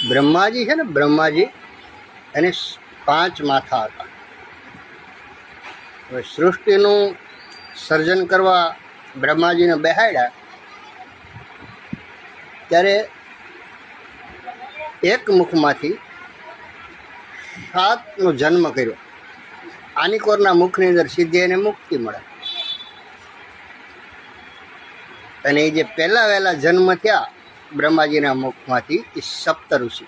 બ્રહ્માજી છે ને, બ્રહ્માજી એને 5 માથા હતા. હવે સૃષ્ટિનું સર્જન કરવા બ્રહ્માજીને બેહાડ્યા ત્યારે એક મુખમાંથી 7નો જન્મ કર્યો. આનિકોરના મુખની અંદર સીધી એને મુક્તિ મળે. અને એ જે પહેલા વહેલા જન્મ થયા બ્રહ્માજીના મુખમાંથી એ સપ્તઋષિ,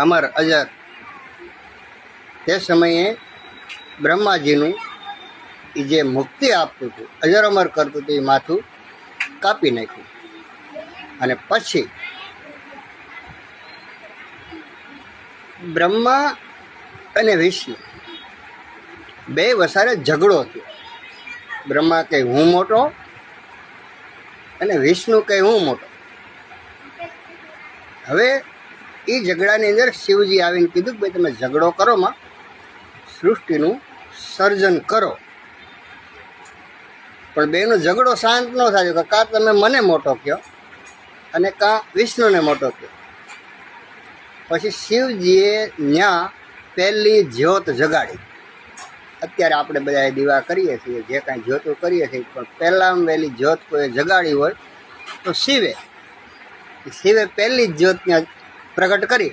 અમર અજર. તે સમયે બ્રહ્માજીનું એ જે મુક્તિ આપતું હતું, અજર અમર કરતું હતું, એ માથું કાપી નાખ્યું. અને પછી બ્રહ્મા અને વિષ્ણુ બે વસારે ઝઘડો થયો. બ્રહ્મા કહે હું મોટો અને વિષ્ણુ કહે હું મોટો. હવે એ ઝઘડાની અંદર શિવજી આવીને કીધું કે ભાઈ તમે ઝઘડો કરો માં, સૃષ્ટિનું સર્જન કરો. પણ બેનો ઝઘડો શાંત ન થાય કે કાં તમે મને મોટો કહો અને કાં વિષ્ણુને મોટો કહો. પછી શિવજીએ ત્યાં પહેલી જ્યોત જગાડી. અત્યારે આપણે બધા દીવા કરીએ છીએ, જે કાંઈ જ્યોતો કરીએ છીએ, પણ પહેલાં વહેલી જ્યોત કોઈ જગાડી હોય તો શિવે પહેલી જ જ્યોત ત્યાં પ્રગટ કરી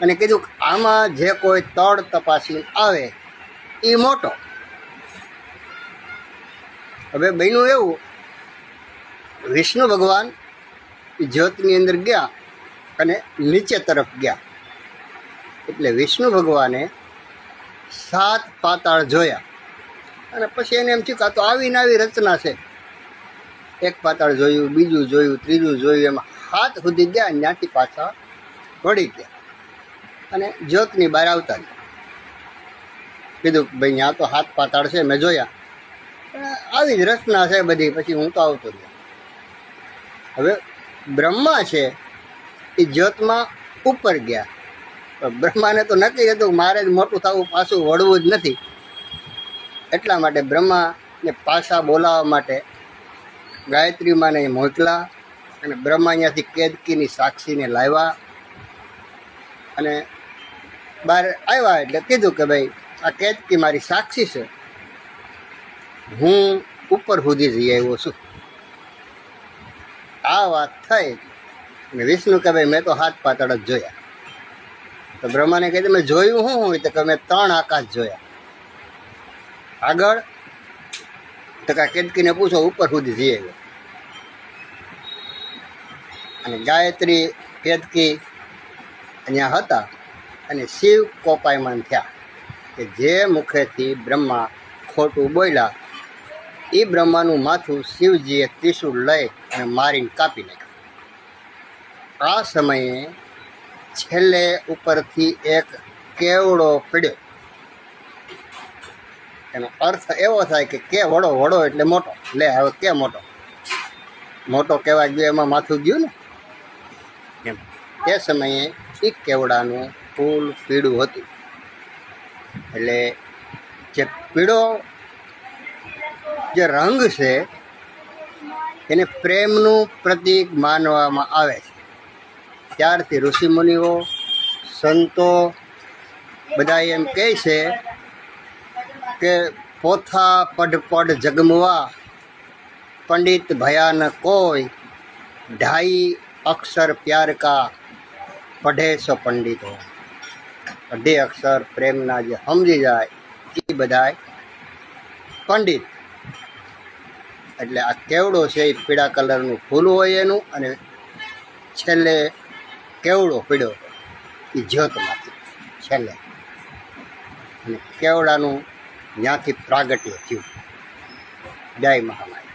અને કીધું આમાં જે કોઈ તળ તપાસી આવે એ મોટો. હવે બન્યું એવું, વિષ્ણુ ભગવાન એ જ્યોતની અંદર ગયા અને નીચે તરફ ગયા. એટલે વિષ્ણુ ભગવાને 7 પાતાળ જોયા અને પછી એને એમ થયું કે આ તો આવીને આવી રચના છે. એક પાતાળ જોયું, બીજું જોયું, ત્રીજું જોયું, એમાં 7 સુધી ગયા. ત્યાંથી પાછા વળી ગયા અને જ્યોતની બહાર આવતા ગયા. કીધું ભાઈ ત્યાં તો 7 પાતાળ છે, મેં જોયા, આવી જ રચના છે બધી. પછી હું તો આવતો ગયો. હવે બ્રહ્મા છે એ જ્યોતમાં ઉપર ગયા. બ્રહ્માને તો નક્કી હતું મારે જ મોટું થવું, પાછું વળવું જ નથી. એટલા માટે બ્રહ્માને પાછા બોલાવવા માટે ગાયત્રી માને મોકલા અને બ્રહ્મા અહીંયાથી કેદકીની સાક્ષીને લાવ્યા અને બહાર આવ્યા. એટલે કીધું કે ભાઈ આ કેદકી મારી સાક્ષી છે, હું ઉપર સુધી જઈ આવ્યો છું. આ વાત થઈ અને વિષ્ણુ કે ભાઈ મેં તો 7 પાતાળ જ જોયા. તો બ્રહ્માને કહે મેં જોયું શું હોય? તો કે મેં 3 આકાશ જોયા. આગળ તો કે કેદકીને પૂછો, ઉપર સુધી જઈ આવ્યો. અને ગાયત્રી કેદકી અહીંયા હતા અને શિવ કોપાયમાન થયા કે જે મુખેથી બ્રહ્મા ખોટું બોલ્યા એ બ્રહ્માનું માથું શિવજીએ ત્રિશૂળ લઈ અને મારીને કાપી નાખ્યું. આ સમયે છેલ્લે ઉપરથી એક કેવડો પડ્યો. એનો અર્થ એવો થાય કે વડો, વડો એટલે મોટો. લે હવે કે મોટો કહેવા ગયો એમાં માથું ગયું ને એમ. તે સમયે એ કેવડાનું ફૂલ પીળું હતું. એટલે જે પીળો જે રંગ છે એને પ્રેમનું પ્રતીક માનવામાં આવે છે. ત્યારથી ઋષિમુનિઓ, સંતો બધા એમ કહે છે કે પોથા પઢ જગમવા, પંડિત ભયાન કોઈ, 2.5 અક્ષર પ્યાર કા, પઢે સો પંડિતો. 2.5 અક્ષર પ્રેમના જે સમજી જાય એ બધા પંડિત. એટલે આ કેવડો છે એ પીળા કલરનું ફૂલ હોય એનું, અને છેલ્લે કેવડો પીળો એ જ્યોતમાંથી છેલ્લે. અને કેવડાનું ત્યાંથી પ્રાગટ્ય થયું. જય મહામાયા.